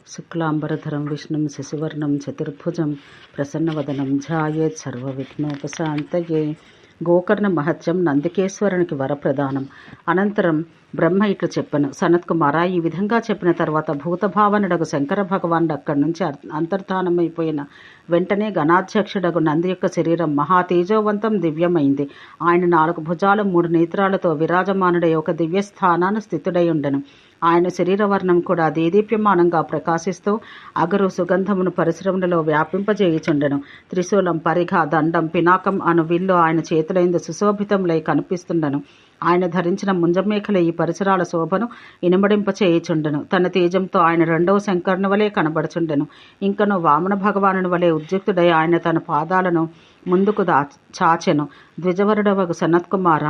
శుక్లాంబరధరం విష్ణుం శశివర్ణం చతుర్భుజం ప్రసన్నవదనం ధ్యాయేత్ సర్వవిఘ్నోపశాంతయే. గోకర్ణ మహత్యం నందికేశ్వరునికి వరప్రదానం. అనంతరం బ్రహ్మ ఇట్లు చెప్పెను, సనత్కుమార, ఈ విధంగా చెప్పిన తర్వాత భూతభావనుడగు శంకర భగవానుడు అక్కడి నుంచి అంతర్ధానమైపోయిన వెంటనే గణాధ్యక్షుడగు నంది యొక్క శరీరం మహాతేజోవంతం దివ్యమైంది. ఆయన 4 భుజాలు 3 నేత్రాలతో విరాజమానుడై ఒక దివ్య స్థానాన్ని స్థితుడై ఉండెను. ఆయన శరీరవర్ణం కూడా దేదీప్యమానంగా ప్రకాశిస్తూ అగరు సుగంధమును పరిశ్రమలలో వ్యాపింపజేయుచుండెను. త్రిశూలం, పరిఘ, దండం, పినాకం అను విల్లు ఆయన చేతులైందు సుశోభితంలై కనిపిస్తుండెను. ఆయన ధరించిన ముంజమేఖల ఈ పరిసరాల శోభను ఇనుమడింపచేయుచుండెను. తన తేజంతో ఆయన 2వ శంకరుని వలె కనబడుచుండెను. ఇంకను వామన భగవానుని వలె ఉద్యుక్తుడై ఆయన తన పాదాలను ముందుకు చాచెను. ద్విజవరుడవగు సనత్కుమార,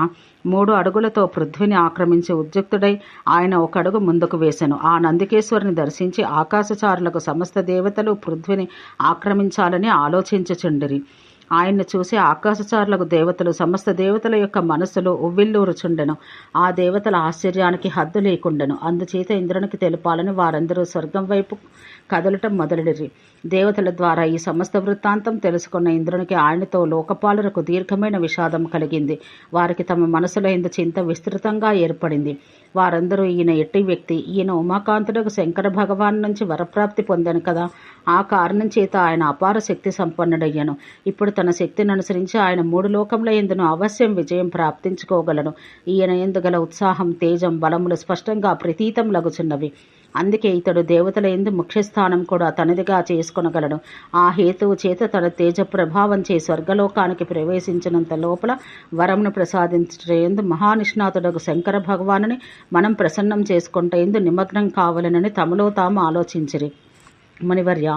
3 అడుగులతో పృథ్వీని ఆక్రమించి ఉద్యుక్తుడై ఆయన 1 అడుగు ముందుకు వేసెను. ఆ నందికేశ్వరుని దర్శించి ఆకాశచారులకు సమస్త దేవతలు పృథ్వీని ఆక్రమించాలని ఆలోచించుచుండిరి. ఆయన్ను చూసి ఆకాశచారులకు దేవతలు సమస్త దేవతల యొక్క మనస్సులో ఉవ్విల్లూరుచుండెను. ఆ దేవతల ఆశ్చర్యానికి హద్దు లేకుండెను. అందుచేత ఇంద్రునికి తెలుపాలని వారందరూ స్వర్గం వైపు కదలటం మొదలెడిరి. దేవతల ద్వారా ఈ సమస్త వృత్తాంతం తెలుసుకున్న ఇంద్రునికి ఆయనతో లోకపాలులకు దీర్ఘమైన విషాదం కలిగింది. వారికి తమ మనసులో ఇంత చింత విస్తృతంగా ఏర్పడింది. వారందరూ ఈయన ఎట్టి వ్యక్తి, ఈయన ఉమాకాంతుడకు శంకర భగవాన్ నుంచి వరప్రాప్తి పొందాను కదా, ఆ కారణం చేత ఆయన అపార శక్తి సంపన్నుడయ్యను. ఇప్పుడు తన శక్తిని అనుసరించి ఆయన 3 లోకముల యందును అవశ్యం విజయం ప్రాప్తించుకోగలను. ఈయన యందు గల ఉత్సాహం, తేజం, బలములు స్పష్టంగా ప్రతీతం లగుచున్నవి. అందుకే ఇతడు దేవతల యందు ముఖ్యస్థానం కూడా తనదిగా చేసుకొనగలడు. ఆ హేతువు చేత తన తేజ ప్రభావం చే స్వర్గలోకానికి ప్రవేశించినంత లోపల వరమును ప్రసాదించటందు మహానిష్ణాతుడకు శంకర భగవానుని మనం ప్రసన్నం చేసుకుంటేందు నిమగ్నం కావాలనని తమలో తాము ఆలోచించిరి. మునివర్య,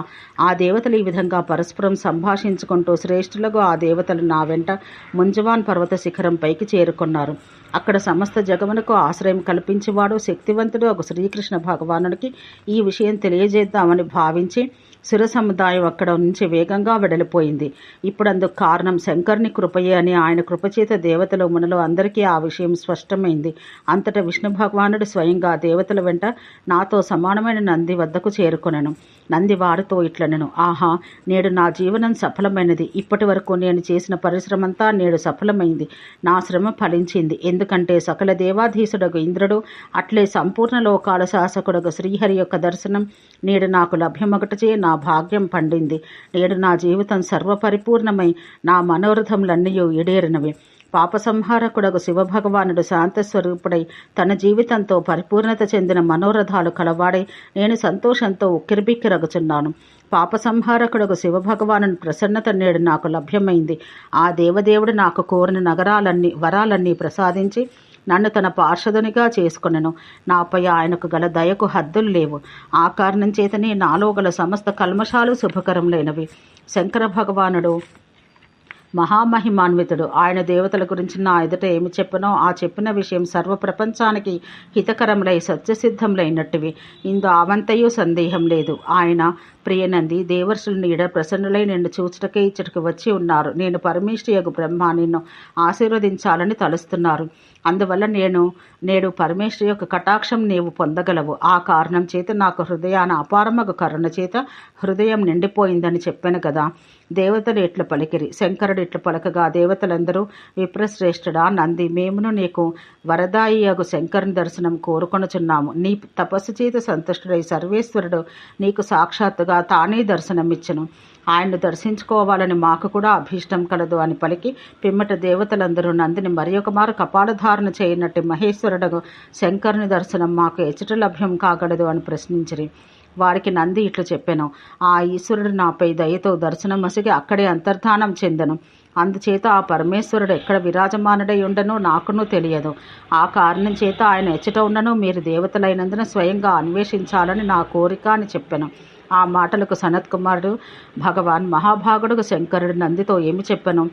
ఆ దేవతలు ఈ విధంగా పరస్పరం సంభాషించుకుంటూ శ్రేష్ఠులకు ఆ దేవతలు నా వెంట ముంజవాన్ పర్వత శిఖరం పైకి చేరుకున్నారు. అక్కడ సమస్త జగమునకు ఆశ్రయం కల్పించేవాడు శక్తివంతుడు ఒక శ్రీకృష్ణ భగవానుడికి ఈ విషయం తెలియజేద్దామని భావించి సుర సముదాయం అక్కడ నుంచి వేగంగా వెడలిపోయింది. ఇప్పుడు అందుకు కారణం శంకరుని కృపయే అని ఆయన కృపచేత దేవతలు మునులు అందరికీ ఆ విషయం స్పష్టమైంది. అంతటా విష్ణు భగవానుడు స్వయంగా దేవతల వెంట నాతో సమానమైన నంది వద్దకు చేరుకొనెను. నంది వారితో ఇట్లనెను, ఆహా, నేడు నా జీవనం సఫలమైనది. ఇప్పటి వరకు నేను చేసిన పరిశ్రమంతా నేడు సఫలమైంది. నా శ్రమ ఫలించింది. ఎందుకంటే సకల దేవాధీశుడకు ఇంద్రుడు, అట్లే సంపూర్ణ లోకాల శాసకుడకు శ్రీహరి యొక్క దర్శనం నేడు నాకు లభ్యమొకటచే నా భాగ్యం పండింది. నేడు నా జీవితం సర్వపరిపూర్ణమై నా మనోరథములన్నీ ఈడేరినవి. పాపసంహారకుడకు శివభగవానుడు శాంతస్వరూపుడై తన జీవితంతో పరిపూర్ణత చెందిన మనోరథాలు కలవాడై నేను సంతోషంతో ఉక్కిరిబిక్కిరగుచున్నాను. పాపసంహారకుడకు శివభగవాను ప్రసన్నత నేడు నాకు లభ్యమైంది. ఆ దేవదేవుడు నాకు కోరిన వరాలన్నీ ప్రసాదించి నన్ను తన పార్షదునిగా చేసుకొనెను. నాపై ఆయనకు గల దయకు హద్దులు లేవు. ఆ కారణం చేతనే నాలో గల సమస్త కల్మషాలు శుభకరములైనవి. శంకర భగవానుడు మహామహిమాన్వితుడు. ఆయన దేవతల గురించి నా ఎదుట ఏమి చెప్పనో ఆ చెప్పిన విషయం సర్వ ప్రపంచానికి హితకరములై సత్యసిద్ధములైనట్టువి. ఇందు ఆవంతయు సందేహం లేదు. ఆయన ప్రియనంది దేవర్షుల నీడ ప్రసన్నులై నిన్ను చూచుటకే ఇచ్చటికి వచ్చి ఉన్నారు. నేను పరమేశ్వరియగు బ్రహ్మ నిన్ను ఆశీర్వదించాలని తలుస్తున్నారు. అందువల్ల నేడు పరమేశ్వరి యొక్క కటాక్షం నీవు పొందగలవు. ఆ కారణం చేత నాకు హృదయాన అపారమగు కరుణ చేత హృదయం నిండిపోయిందని చెప్పాను కదా. దేవతలు ఎట్లు పలికిరి. శంకరుడు ఇట్లు పలకగా దేవతలందరూ, విప్రశ్రేష్ఠుడా నంది, మేమును నీకు వరదాయియగు శంకరుని దర్శనం కోరుకొనుచున్నాము. నీ తపస్సు చేత సంతుష్టుడై సర్వేశ్వరుడు నీకు సాక్షాత్తుగా తానే దర్శనమిచ్చును. ఆయన్ను దర్శించుకోవాలని మాకు కూడా అభీష్టం కలదు అని పలికి పిమ్మట దేవతలందరూ నందిని మరి ఒక మారు కపాలధారణ చేయనట్టు మహేశ్వరుడు శంకరుని దర్శనం మాకు ఎచ్చట లభ్యం కాగలదు అని ప్రశ్నించిరి. వారికి నంది ఇట్లు చెప్పెను, ఆ ఈశ్వరుడు నాపై దయతో దర్శనమసిగి అక్కడే అంతర్ధానం చెందెను. అందుచేత ఆ పరమేశ్వరుడు ఎక్కడ విరాజమానుడై ఉండనో నాకును తెలియదు. ఆ కారణం చేత ఆయన ఎచ్చట ఉండనో మీరు దేవతలైనందున స్వయంగా అన్వేషించాలని నా కోరిక అని చెప్పెను. ఆ మాటలకు సనత్కుమారుడు, భగవాన్ మహాభాగుడుకు శంకరుడు నందితో ఏమి చెప్పను?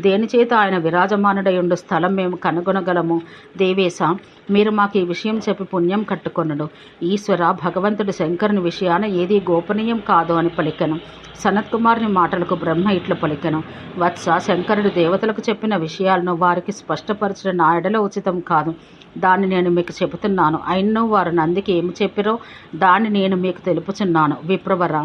దేనిచేత ఆయన విరాజమానుడై ఉండు స్థలం మేము కనుగొనగలము? దేవేశ, మీరు మాకు ఈ విషయం చెప్పి పుణ్యం కట్టుకొనుడు. ఈశ్వర, భగవంతుడు శంకరుని విషయాన ఏదీ గోపనీయం కాదు అని పలికెను. సనత్కుమారుని మాటలకు బ్రహ్మ ఇట్లు పలికెను, వత్స, శంకరుడు దేవతలకు చెప్పిన విషయాలను వారికి స్పష్టపరచడం నా ఎడల ఉచితం కాదు. దాన్ని నేను మీకు చెబుతున్నాను. అయినను వారు నందికి ఏమి చెప్పిరో దాన్ని నేను మీకు తెలుపుచున్నాను. విప్రవర,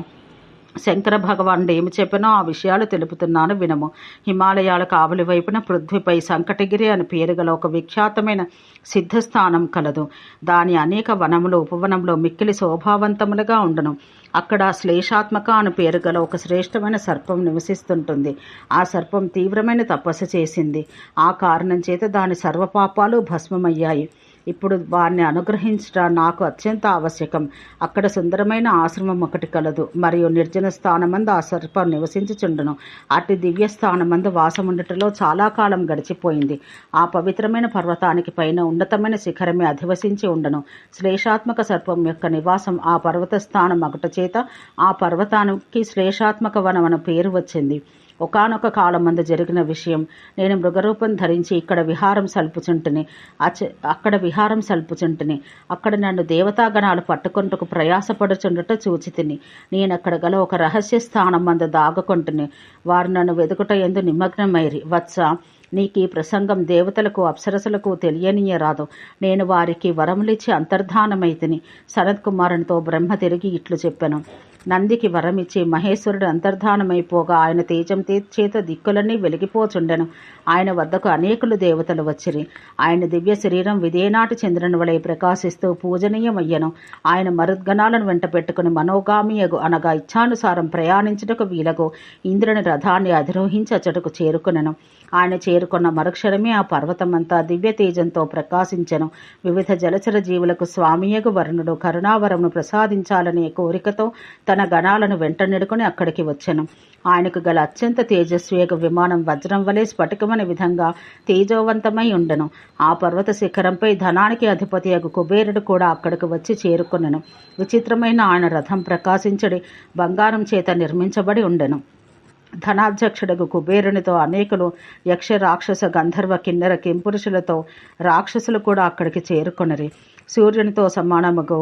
శంకర భగవానుడు ఏమి చెప్పినో ఆ విషయాలు తెలుపుతున్నాను వినము. హిమాలయాల కావలి వైపున పృథ్వీపై సంకటగిరి అని పేరు గల ఒక విఖ్యాతమైన సిద్ధస్థానం కలదు. దాని అనేక వనములు ఉపవనంలో మిక్కిలి శోభావంతములుగా ఉండును. అక్కడ శ్లేషాత్మక అని పేరు గల ఒక శ్రేష్టమైన సర్పం నివసిస్తుంటుంది. ఆ సర్పం తీవ్రమైన తపస్సు చేసింది. ఆ కారణం చేత దాని సర్వపాపాలు భస్మమయ్యాయి. ఇప్పుడు వారిని అనుగ్రహించడం నాకు అత్యంత ఆవశ్యకం. అక్కడ సుందరమైన ఆశ్రమం ఒకటి కలదు, మరియు నిర్జన స్థానమందు ఆ సర్పం నివసించుచుండును. అటు దివ్య స్థానమందు వాసముండటంలో చాలా కాలం గడిచిపోయింది. ఆ పవిత్రమైన పర్వతానికి పైన ఉన్నతమైన శిఖరమే అధివసించి ఉండను. శ్లేషాత్మక సర్పం యొక్క నివాసం ఆ పర్వత స్థానం ఒకట చేత ఆ పర్వతానికి శ్లేషాత్మక వనం అనే పేరు వచ్చింది. ఒకానొక కాలమందు జరిగిన విషయం. నేను మృగరూపం ధరించి ఇక్కడ విహారం సల్పుచుంటిని. అక్కడ నన్ను దేవతాగణాలు పట్టుకొంటకు ప్రయాసపడుచుండుట చూచితిని. నేనక్కడ గల ఒక రహస్య స్థానం మందు దాగుకొంటిని. వారు నన్ను వెదుకుట యందు నిమగ్నమైరి. వత్స, నీకు ఈ ప్రసంగం దేవతలకు అప్సరసులకు తెలియనీయరాదు. నేను వారికి వరములిచ్చి అంతర్ధానమైతిని. సనత్ కుమారునితో బ్రహ్మ తిరిగి ఇట్లు చెప్పెను. నందికి వరమిచ్చి మహేశ్వరుడు అంతర్ధానమైపోగా ఆయన తేజం చేత దిక్కులన్నీ వెలిగిపోచుండెను. ఆయన వద్దకు అనేకులు దేవతలు వచ్చిరి. ఆయన దివ్య శరీరం విదేనాటి చంద్రుని వలె ప్రకాశిస్తూ పూజనీయమయ్యను. ఆయన మరుద్గణాలను వెంట పెట్టుకుని మనోగామియగు అనగా ఇచ్ఛానుసారం ప్రయాణించుటకు వీలగు ఇంద్రుని రథాన్ని అధిరోహించి అచ్చటకు చేరుకునెను. ఆయన చేరుకున్న మరుక్షణమే ఆ పర్వతమంతా దివ్య తేజంతో ప్రకాశించెను. వివిధ జలచర జీవులకు స్వామియగు వరుణుడు కరుణావరమును ప్రసాదించాలనే కోరికతో తన గణాలను వెంట నెడుకుని అక్కడికి వచ్చెను. ఆయనకు గల అత్యంత తేజస్వియగు విమానం వజ్రం వలె స్ఫటికమనే విధంగా తేజోవంతమై ఉండెను. ఆ పర్వత శిఖరంపై ధనానికి అధిపతియగు కుబేరుడు కూడా అక్కడికి వచ్చి చేరుకునెను. విచిత్రమైన ఆయన రథం ప్రకాశించడి బంగారం చేత నిర్మించబడి ఉండెను. ధనాధ్యక్షుడకు కుబేరునితో అనేకులు యక్ష రాక్షస గంధర్వ కిన్నెర కింపురుషులతో రాక్షసులు కూడా అక్కడికి చేరుకొనిరి. సూర్యునితో సమానముగు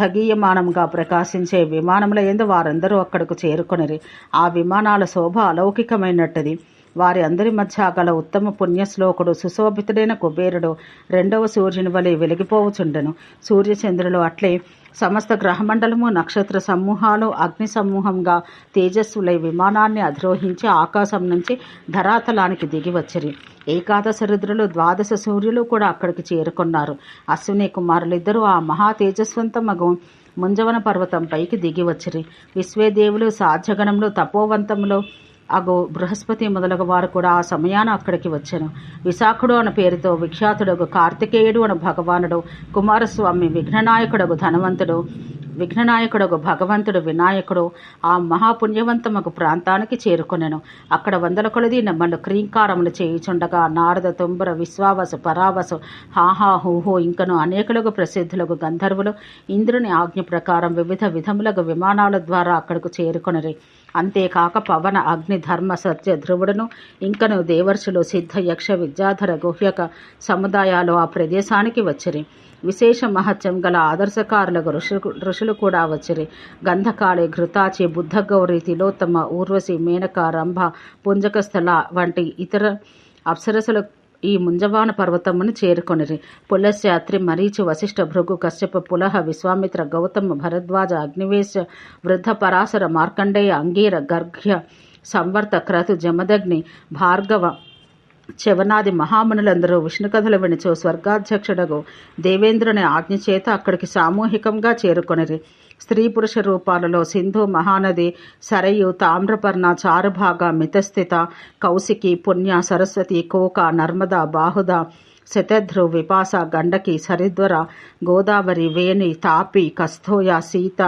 ధగీయమానంగా ప్రకాశించే విమానముల యందు వారందరూ అక్కడకు చేరుకొనిరి. ఆ విమానాల శోభ అలౌకికమైనట్టుది. వారి అందరి మధ్య గల ఉత్తమ పుణ్యశ్లోకుడు సుశోభితుడైన కుబేరుడు రెండవ సూర్యుని వలె వెలిగిపోవచుండెను. సూర్యచంద్రులు అట్లే సమస్త గ్రహమండలము నక్షత్ర సమూహాలు అగ్ని సమూహంగా తేజస్సులై విమానాన్ని అధిరోహించి ఆకాశం నుంచి ధరాతలానికి దిగి వచ్చిరి. ఏకాదశ రుద్రులు 12 సూర్యులు కూడా అక్కడికి చేరుకున్నారు. అశ్విని కుమారులిద్దరూ ఆ మహా తేజస్వంతమగు ముంజవన పర్వతం పైకి దిగి వచ్చిరి. విశ్వేదేవులు సాధ్యగణములు తపోవంతములు అగు బృహస్పతి మొదలగు వారు కూడా ఆ సమయాన అక్కడికి వచ్చాను. విశాఖుడు అన్న పేరుతో విఖ్యాతుడగు కార్తికేయుడు అను భగవానుడు, కుమారస్వామి విఘ్ననాయకుడగు భగవంతుడు వినాయకుడు ఆ మహాపుణ్యవంతమగు ప్రాంతానికి చేరుకొనెను. అక్కడ 100 కొలది నెమ్మలు క్రీంకారములు చేయుచుండగా నారద, తుంబర, విశ్వావసు, పరావసు, హాహా, హూహు ఇంకను అనేకులకు ప్రసిద్ధులకు గంధర్వులు ఇంద్రుని ఆజ్ఞ ప్రకారం వివిధ విధములకు విమానాల ద్వారా అక్కడకు చేరుకొనిరి. అంతేకాక పవన, అగ్ని, ధర్మ, సత్య, ధ్రువుడును ఇంకను దేవర్షులు, సిద్ధ, యక్ష, విద్యాధర, గుహ్యక సముదాయాలు ఆ ప్రదేశానికి వచ్చిరి. విశేష మహత్యం గల ఆదర్శకారులకు ఋషులు కూడా వచ్చిరి. గంధకాళి, ఘృతాచి, బుద్ధగౌరి, తిలోత్తమ, ఊర్వశి, మేనక, రంభ, పుంజకస్థల వంటి ఇతర అప్సరసులు ఈ ముంజవాన పర్వతమును చేరుకొనిరి. పులస్య, అత్రి, మరీచి, వశిష్ఠ, భృగు, కశ్యప, పులహ, విశ్వామిత్ర, గౌతమ, భరద్వాజ, అగ్నివేశ, వృద్ధ, పరాశర, మార్కండేయ, అంగీర, గర్గ్య, సంవర్త, క్రతు, జమదగ్ని, భార్గవ, చవనాది మహామునులందరూ విష్ణు కథలు వినిచో స్వర్గాధ్యక్షుడగు దేవేంద్రుని ఆజ్ఞ చేత అక్కడికి సామూహికంగా చేరుకొనిరి. స్త్రీ పురుష రూపాలలో సింధు, మహానది, సరయు, తామ్రపర్ణ, చారుభాగ, మితస్థిత, కౌశికి, పుణ్య, సరస్వతి, కోక, నర్మద, బాహుద, శతధ్రు, విపాస, గండకి, సరిద్వర, గోదావరి, వేణి, తాపి, కస్థోయ, సీత,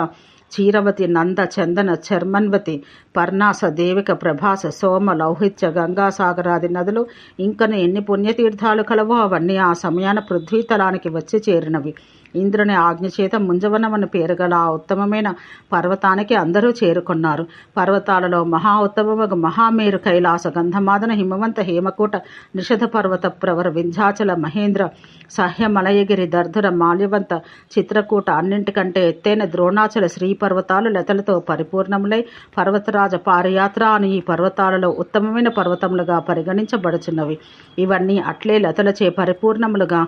చీరవతి, నంద, చందన, చర్మన్వతి, పర్ణాస, దేవిక, ప్రభాస, సోమ, లౌహిత్య, గంగాసాగరాది నదులు ఇంకను ఎన్ని పుణ్యతీర్థాలు కలవో అవన్నీ ఆ సమయాన పృథ్వీతలానికి వచ్చి చేరినవి. ఇంద్రుని ఆజ్ఞ చేత ముంజవనమని పేరు గల ఆ ఉత్తమమైన పర్వతానికి అందరూ చేరుకున్నారు. పర్వతాలలో మహా ఉత్తమమగు మహామేరు, కైలాస, గంధమాదన, హిమవంత, హేమకూట, నిషధ పర్వత, ప్రవర, వింధ్యాచల, మహేంద్ర, సహ్య, మలయగిరి, దర్ధుర, మాల్యవంత, చిత్రకూట, అన్నింటికంటే ఎత్తైన ద్రోణాచల, శ్రీ పర్వతాలు లతలతో పరిపూర్ణములై పర్వతరాజ పారయాత్ర అని ఈ పర్వతాలలో ఉత్తమమైన పర్వతములుగా పరిగణించబడుచున్నవి. ఇవన్నీ అట్లే లతలచే పరిపూర్ణములుగా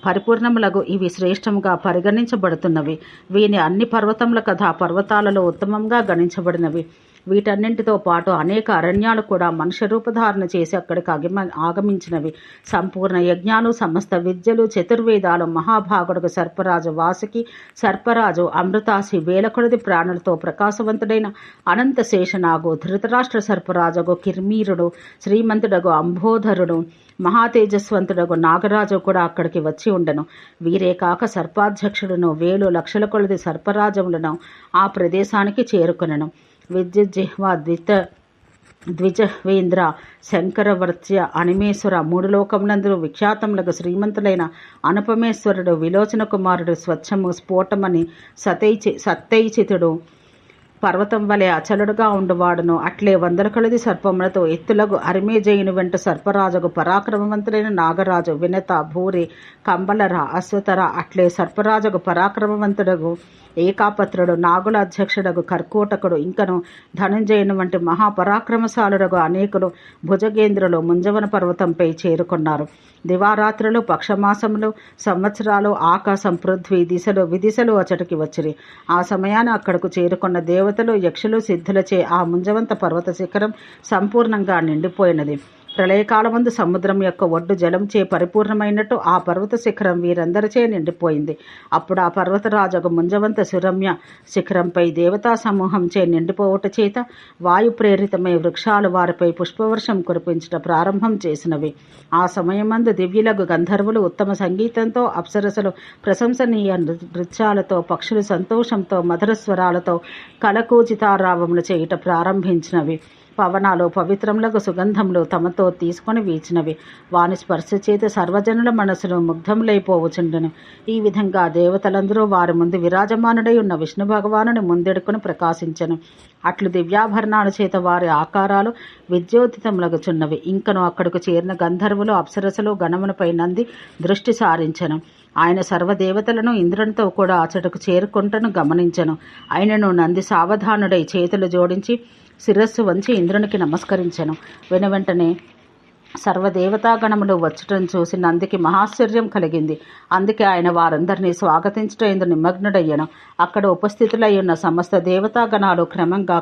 పరిపూర్ణములగు ఇవి శ్రేష్టముగా పరిగణించబడుతున్నవి. వీని అన్ని పర్వతముల కథ పర్వతాలలో ఉత్తమంగా గణించబడినవి. వీటన్నింటితో పాటు అనేక అరణ్యాలు కూడా మనుష్య రూపధారణ చేసి అక్కడికి ఆగమించినవి. సంపూర్ణ యజ్ఞాలు, సమస్త విద్యలు, చతుర్వేదాలు, మహాభాగుడుకు సర్పరాజు వాసుకి, సర్పరాజు అమృతాసి, వేల కొలది ప్రాణులతో ప్రకాశవంతుడైన అనంత శేషనాగు, ధృతరాష్ట్ర సర్పరాజుగు కిర్మీరుడు, శ్రీమంతుడగు అంబోధరుడు, మహాతేజస్వంతుడగు నాగరాజు కూడా అక్కడికి వచ్చి ఉండెను. వీరే కాక సర్పాధ్యక్షుడును వేలు లక్షల కొలది సర్పరాజములను ఆ ప్రదేశానికి చేరుకొనెను. విద్యుజ్జిహ్వ ద్విజవేంద్ర శంకరవర్త్య అనిమేశ్వర మూడు లోకములందు విఖ్యాతములకు శ్రీమంతులైన అనుపమేశ్వరుడు, విలోచన కుమారుడు, స్వచ్ఛము స్ఫోటమని సత్తైచితుడు, పర్వతం వలె అచలుడుగా ఉండువాడును. అట్లే వందల కొలది సర్పములతో ఎత్తులగు అరిమేజయుని వెంట సర్పరాజుకు పరాక్రమవంతుడైన నాగరాజు, వినత, భూరి, కంబలర, అశ్వతర, అట్లే సర్పరాజుకు పరాక్రమవంతుడగు ఏకాపత్రుడు, నాగుల అధ్యక్షుడగు కర్కోటకుడు, ఇంకను ధనుంజయుని వంటి మహాపరాక్రమశాలుడగు అనేకులు భుజగేంద్రులు ముంజవన పర్వతంపై చేరుకున్నారు. దివారాత్రులు, పక్షమాసములు, సంవత్సరాలు, ఆకాశం, పృథ్వీ, దిశలు, విదిశలు అచటికి వచ్చిరి. ఆ సమయాన అక్కడకు చేరుకున్న దేవతలు, యక్షులు, సిద్ధులచే ఆ ముంజవంత పర్వత శిఖరం సంపూర్ణంగా నిండిపోయినది. ప్రళయకాలమందు సముద్రం యొక్క ఒడ్డు జలంచే పరిపూర్ణమైనట్టు ఆ పర్వత శిఖరం వీరందరిచే నిండిపోయింది. అప్పుడు ఆ పర్వతరాజు ముంజవంత సురమ్య శిఖరంపై దేవతా సమూహంచే నిండిపోవట చేత వాయు ప్రేరితమై వృక్షాలు వారిపై పుష్పవర్షం కురిపించట ప్రారంభం చేసినవి. ఆ సమయమందు దివ్యులకు గంధర్వులు ఉత్తమ సంగీతంతో, అప్సరసలు ప్రశంసనీయ నృత్యాలతో, పక్షులు సంతోషంతో మధుర స్వరాలతో కలకూచితారావములు చేయుట ప్రారంభించినవి. పవనాలు పవిత్రములకు సుగంధములు తమతో తీసుకొని వీచినవి. వాని స్పర్శ చేత సర్వజనుల మనసును ముగ్ధములైపోవచుండెను. ఈ విధంగా దేవతలందరూ వారి ముందు విరాజమానుడై ఉన్న విష్ణు భగవానుని ముందెడుకుని ప్రకాశించెను. అట్లు దివ్యాభరణాల చేత వారి ఆకారాలు విద్యోతితములగుచున్నవి. ఇంకను అక్కడకు చేరిన గంధర్వులు, అప్సరసలు గణమునిపై నంది దృష్టి సారించెను. ఆయన సర్వదేవతలను ఇంద్రునితో కూడా అచటకు చేరుకుంటను గమనించెను. ఆయనను నంది సావధానుడై చేతులు జోడించి శిరస్సు వంచి ఇంద్రునికి నమస్కరించెను. వెనువెంటనే సర్వదేవతాగణములు వచ్చటం చూసి నందికి మహాశ్చర్యం కలిగింది. అందుకే ఆయన వారందరినీ స్వాగతించట ఎందు నిమగ్నుడయ్యను. అక్కడ ఉపస్థితులై ఉన్న సమస్త దేవతాగణాలు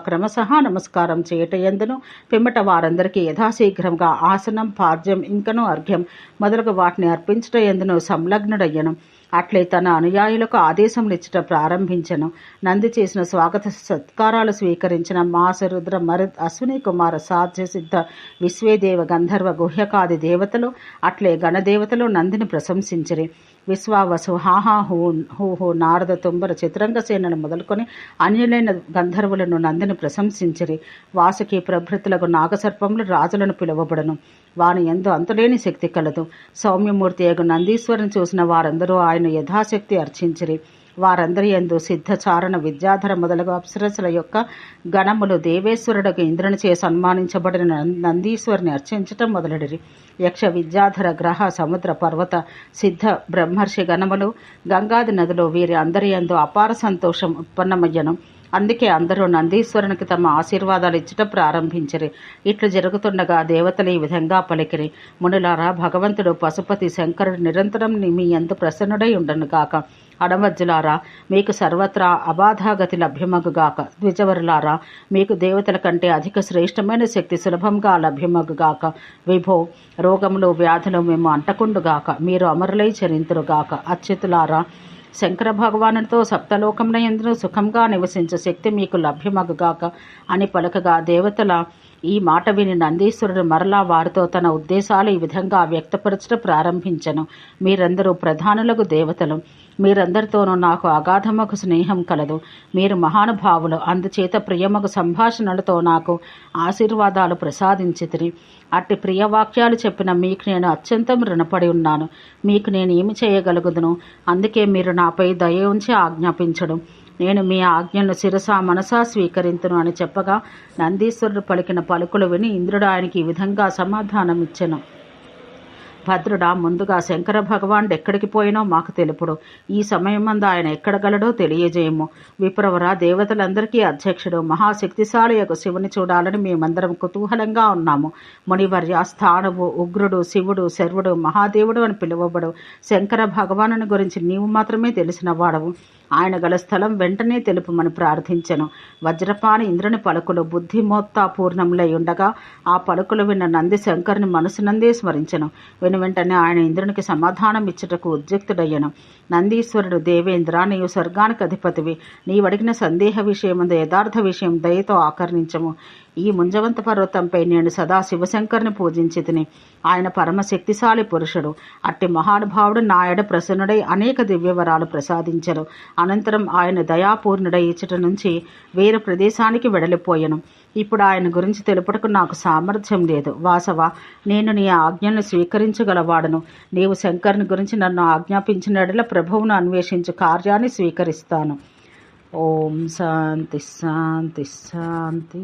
క్రమశః నమస్కారం చేయట ఎందును, పిమ్మట వారందరికీ యథాశీఘ్రంగా ఆసనం, పాద్యం, ఇంకను అర్ఘ్యం మొదలగు వాటిని అర్పించట ఎందును సంలగ్నుడయ్యను. అట్లే తన అనుయాయులకు ఆదేశములు ఇచ్చట ప్రారంభించెను. నంది చేసిన స్వాగత సత్కారాలు స్వీకరించిన మాస, రుద్ర, మరుద్, అశ్విని కుమార, సాధ్య, సిద్ధ, విశ్వేదేవ, గంధర్వ, గుహ్యకాది దేవతలు, అట్లే గణదేవతలు నందిని ప్రశంసించిరి. విశ్వావసు, హాహా, హూ, నారద, తుంబర, చతురంగసేనను మొదలుకొని అన్యులైన గంధర్వులను నందిని ప్రశంసించిరి. వాసుకి ప్రభృతులకు నాగసర్పములు రాజులను పిలువబడను. వాని యందు అంతులేని శక్తి కలదు. సౌమ్యమూర్తి యగు నందీశ్వరుని చూసిన వారందరూ ఆయన యథాశక్తి అర్చించిరి. వారందరి యందు సిద్ధచారణ, విద్యాధర మొదలగు అప్సరసుల యొక్క గణములు దేవేశ్వరుడకు ఇంద్రునిచే సన్మానించబడిన నందీశ్వరుని అర్చించటం మొదలెడిరి. యక్ష, విద్యాధర, గ్రహ, సముద్ర, పర్వత, సిద్ధ, బ్రహ్మర్షి గణములు, గంగాది నదులు వీరి అందరి యందు అపార సంతోషం ఉత్పన్నమయ్యను. అందుకే అందరూ నందీశ్వరునికి తమ ఆశీర్వాదాలు ఇచ్చట ప్రారంభించిరి. ఇట్లు జరుగుతుండగా దేవతలు ఈ విధంగా పలికిరి: మునులారా, భగవంతుడు పశుపతి శంకరుడు నిరంతరం మీ యందు ప్రసన్నుడై ఉండనుగాక. అడమజ్జులారా, మీకు సర్వత్రా అబాధాగతి లభ్యమగుగాక. ద్విజవరులారా, మీకు దేవతల కంటే అధిక శ్రేష్టమైన శక్తి సులభంగా లభ్యమగుగాక. విభో, రోగములు, వ్యాధులు మేము అంటకుండుగాక. మీరు అమరులై చరింతురుగాక. అచ్యుతులారా, శంకర భగవానుడితో సప్తలోకములందు సుఖంగా నివసించే శక్తి మీకు లభ్యమగుగాక అని పలకగా దేవతల ఈ మాట విని నందీశ్వరుడు మరలా వారితో తన ఉద్దేశాలు ఈ విధంగా వ్యక్తపరచడం ప్రారంభించెను: మీరందరూ ప్రధానులకు దేవతలు. మీరందరితోనూ నాకు అగాధమగు స్నేహం కలదు. మీరు మహానుభావులు. అందుచేత ప్రియమగు సంభాషణలతో నాకు ఆశీర్వాదాలు ప్రసాదించితిరి. అట్టి ప్రియవాక్యాలు చెప్పిన మీకు నేను అత్యంతం రుణపడి ఉన్నాను. మీకు నేను ఏమి చేయగలుగుదును? అందుకే మీరు నాపై దయ ఉంచి ఆజ్ఞాపించడం. నేను మీ ఆజ్ఞను శిరసా మనసా స్వీకరింతును అని చెప్పగా నందీశ్వరుడు పలికిన పలుకులు విని ఇంద్రుడు ఆయనకి ఈ విధంగా సమాధానమిచ్చెను: భద్రుడా, ముందుగా శంకర భగవానుడు ఎక్కడికి పోయినో మాకు తెలుపుడు. ఈ సమయమందు ఆయన ఎక్కడగలడో తెలియజేయము. విప్రవర, దేవతలందరికీ అధ్యక్షుడు మహాశక్తిశాలి యొక్క శివుని చూడాలని మేమందరం కుతూహలంగా ఉన్నాము. మునివర్య, స్థానువు, ఉగ్రుడు, శివుడు, శర్వుడు, మహాదేవుడు అని పిలువబడు శంకర భగవానుని గురించి నీవు మాత్రమే తెలిసిన వాడవు. ఆయన గల స్థలం వెంటనే తెలుపమని ప్రార్థించెను. వజ్రపాని ఇంద్రుని పలుకులు బుద్ధిమోత్తాపూర్ణములై ఉండగా ఆ పలుకులు విన్న నంది శంకరుని మనసునందే స్మరించెను. వెనువెంటనే ఆయన ఇంద్రునికి సమాధానం ఇచ్చుటకు ఉద్యుక్తుడయ్యను. నందీశ్వరుడు, దేవేంద్ర, నీవు స్వర్గానికి అధిపతివి. నీవడిగిన సందేహ విషయమందు యథార్థ విషయం దయతో ఆకర్ణించము. ఈ ముంజవంత పర్వతంపై నేను సదా శివశంకరుని పూజించి తిని. ఆయన పరమశక్తిశాలి పురుషుడు. అట్టి మహానుభావుడు నాయడ ప్రసన్నుడై అనేక దివ్యవరాలు ప్రసాదించరు. అనంతరం ఆయన దయాపూర్ణుడై ఇచ్చట నుంచి వేరే ప్రదేశానికి వెడలిపోయెను. ఇప్పుడు ఆయన గురించి తెలుపుటకు నాకు సామర్థ్యం లేదు. వాసవ, నేను నీ ఆజ్ఞను స్వీకరించగలవాడను. నీవు శంకరుని గురించి నన్ను ఆజ్ఞాపించినట్ల ప్రభువును అన్వేషించు కార్యాన్ని స్వీకరిస్తాను. ఓం శాంతి శాంతి శాంతి.